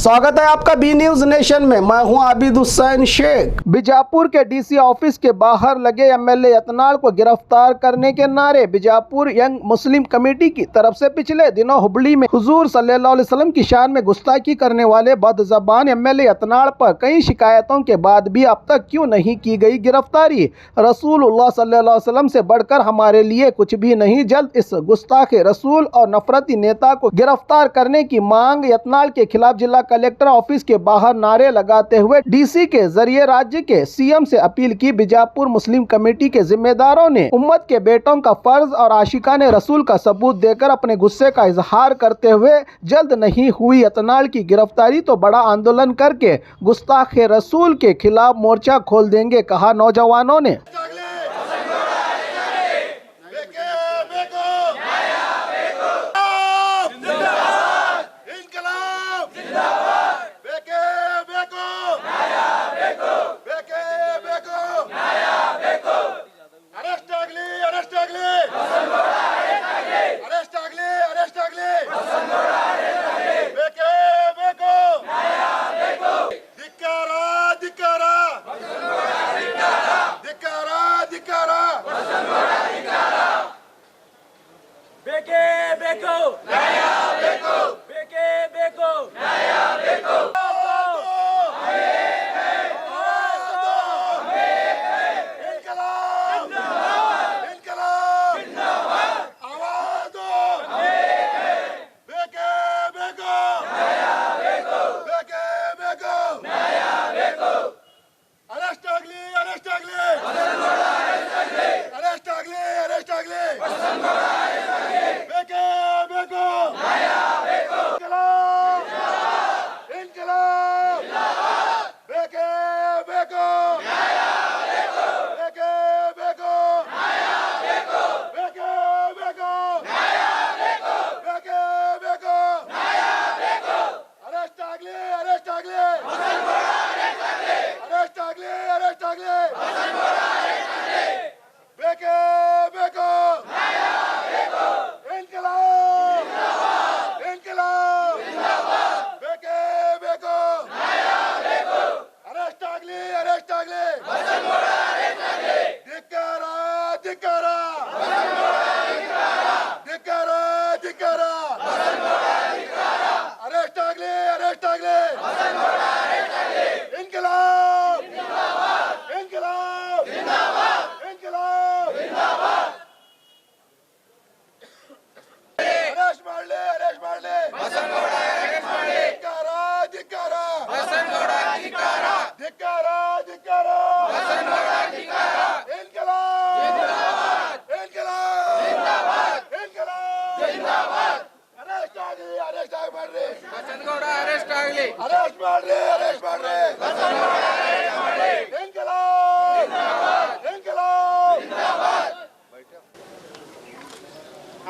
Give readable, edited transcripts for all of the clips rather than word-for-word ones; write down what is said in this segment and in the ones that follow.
स्वागत है आपका बी न्यूज नेशन में। मैं हूं आबिद हुसैन शेख। बीजापुर के डीसी ऑफिस के बाहर लगे एमएलए यतनाल को गिरफ्तार करने के नारे बीजापुर यंग मुस्लिम कमेटी की तरफ से पिछले दिनों हुबली में हुजूर सल्लल्लाहु अलैहि वसल्लम की शान में गुस्ताखी करने वाले बदज़बान एमएलए यतनाल पर कई शिकायतों के बाद भी अब तक क्यों नहीं की गई गिरफ्तारी। रसूलुल्लाह सल्लल्लाहु अलैहि वसल्लम से बढ़कर हमारे लिए कुछ भी नहीं। जल्द इस गुस्ताखे रसूल और नफरती नेता को गिरफ्तार करने की मांग यतनाल के खिलाफ जिला कलेक्टर ऑफिस के बाहर नारे लगाते हुए डीसी के जरिए राज्य के सीएम से अपील की। बीजापुर मुस्लिम कमेटी के जिम्मेदारों ने उम्मत के बेटों का फर्ज और आशिकाने रसूल का सबूत देकर अपने गुस्से का इजहार करते हुए जल्द नहीं हुई यतनाल की गिरफ्तारी तो बड़ा आंदोलन करके गुस्ताखे रसूल के खिलाफ मोर्चा खोल देंगे, कहा नौजवानों ने।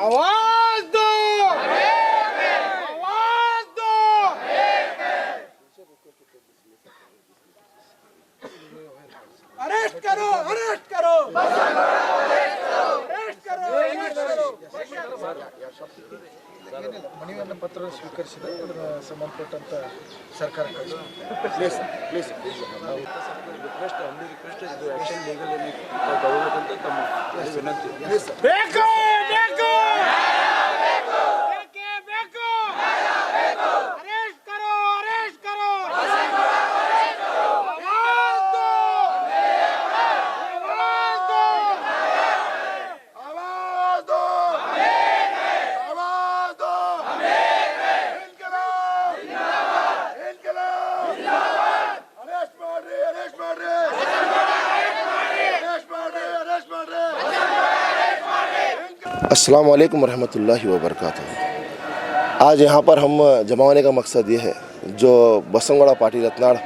आवाज दो, आवाज दो। अरेस्ट करो, अरेस्ट करो, अरेस्ट करो, अरेस्ट करो। ಮನವಿಯನ್ನು ಪತ್ರ ಸ್ವೀಕರಿಸಿದ ಅದರ ಸಂಬಂಧಪಟ್ಟಂತ ಸರ್ಕಾರ ಪ್ಲೀಸ್ ರಿಕ್ವೆಸ್ಟ್ ಇದು ಆಕ್ಷನ್ ಲೀಗಲ್ ತಗೊಳ್ಳಬೇಕಂತ ತಮ್ಮ ವಿನಂತಿ. ಬೇಕು ಬೇಕು अस्सलाम वालेकुम रहमतुल्लाहि व बरकातहू। आज यहाँ पर हम जमा होने का मकसद ये है, जो बसंगवाड़ा पार्टी रत्नाड़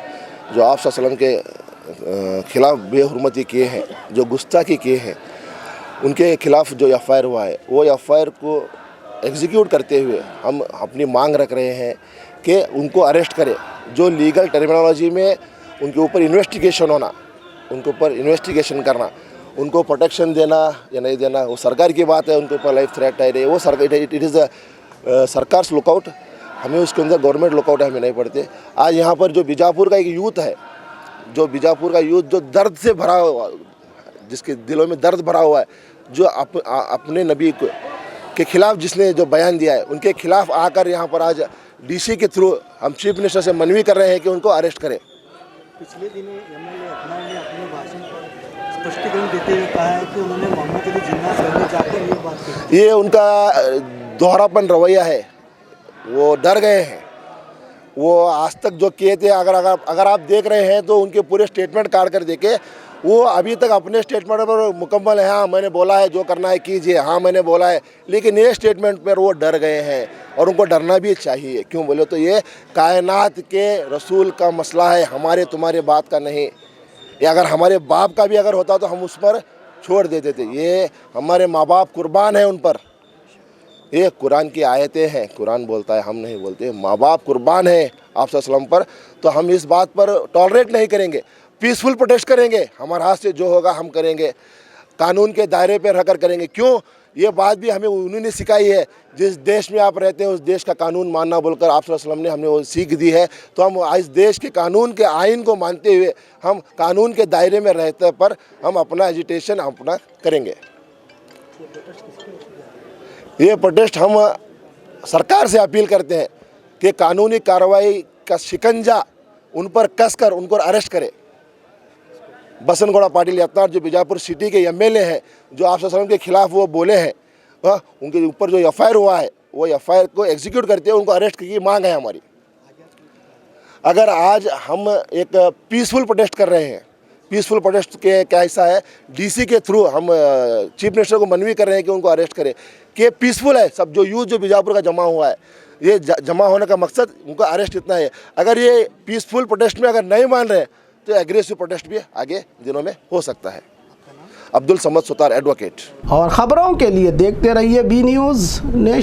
जो आप सल्लम के ख़िलाफ़ बेहुरमती किए हैं, जो गुस्ताखी किए हैं, उनके ख़िलाफ़ जो एफ़आईआर हुआ है वो एफ़आईआर को एग्जीक्यूट करते हुए हम अपनी मांग रख रहे हैं कि उनको अरेस्ट करें। जो लीगल टर्मिनोलॉजी में उनके ऊपर इन्वेस्टिगेशन होना, उनके ऊपर इन्वेस्टिगेशन करना, उनको प्रोटेक्शन देना या नहीं देना वो सरकार की बात है। उनके ऊपर लाइफ थ्रेट है, वो सरकार, इट इज़ सरकार लुकआउट। हमें उसके अंदर गवर्नमेंट लुकआउट हमें नहीं पड़ते। आज यहाँ पर जो बीजापुर का एक यूथ है, जो बीजापुर का यूथ जो दर्द से भरा हुआ, जिसके दिलों में दर्द भरा हुआ है, जो अपने नबी के खिलाफ जिसने जो बयान दिया है, उनके खिलाफ आकर यहाँ पर आज डीसी के थ्रू हम चीफ मिनिस्टर से मनवी कर रहे हैं कि उनको अरेस्ट करें। पिछले दिनों एमएलए अदनान ने अपने भाषण पर स्पष्टीकरण देते हुए कहा है कि उन्होंने मोहम्मद अली जिन्ना शहर में जाकर ये बात कही। ये उनका दोहरापन रवैया है, वो डर गए हैं। वो आज तक जो किए थे, अगर आप देख रहे हैं तो उनके पूरे स्टेटमेंट काट कर देखे, वो अभी तक अपने स्टेटमेंट पर मुकम्मल है। हाँ मैंने बोला है, जो करना है कीजिए, हाँ मैंने बोला है, लेकिन ये स्टेटमेंट पर वो डर गए हैं और उनको डरना भी चाहिए। क्यों बोले तो ये कायनात के रसूल का मसला है, हमारे तुम्हारे बात का नहीं। ये अगर हमारे बाप का भी अगर होता तो हम उस पर छोड़ देते थे। ये हमारे माँ बाप कुर्बान हैं उन पर, ये कुरान की आयतें हैं, कुरान बोलता है, हम नहीं बोलते। माँ बाप कुर्बान है आप सल्लम पर, तो हम इस बात पर टॉलरेट नहीं करेंगे। पीसफुल प्रोटेस्ट करेंगे, हमारे हाथ से जो होगा हम करेंगे, कानून के दायरे पर रहकर करेंगे। क्यों, ये बात भी हमें उन्होंने सिखाई है। जिस देश में आप रहते हैं उस देश का कानून मानना बोलकर आप सल्लम ने हमें वो सीख दी है। तो हम इस देश के कानून के आइन को मानते हुए हम कानून के दायरे में रहते पर हम अपना एजिटेशन अपना करेंगे। ये प्रोटेस्ट हम सरकार से अपील करते हैं कि कानूनी कार्रवाई का शिकंजा उन पर कसकर उनको अरेस्ट करे। बसनगौड़ा पाटिल यत्नार जो बीजापुर सिटी के एमएलए हैं, जो आप सल्लम के खिलाफ वो बोले हैं, उनके ऊपर जो एफआईआर हुआ है, वो एफआईआर को एग्जीक्यूट करते हुए उनको अरेस्ट की मांग है हमारी। अगर आज हम एक पीसफुल प्रोटेस्ट कर रहे हैं, पीसफुल प्रोटेस्ट के क्या हिस्सा है, डीसी के थ्रू हम चीफ मिनिस्टर को मनवी कर रहे हैं कि उनको अरेस्ट करें, कि पीसफुल है सब जो यूथ जो बीजापुर का जमा हुआ है, ये जमा होने का मकसद उनका अरेस्ट इतना है। अगर ये पीसफुल प्रोटेस्ट में अगर नहीं मान रहे तो एग्रेसिव प्रोटेस्ट भी आगे दिनों में हो सकता है। अब्दुल समद सुतार, एडवोकेट। और खबरों के लिए देखते रहिए बी न्यूज़ नेशन।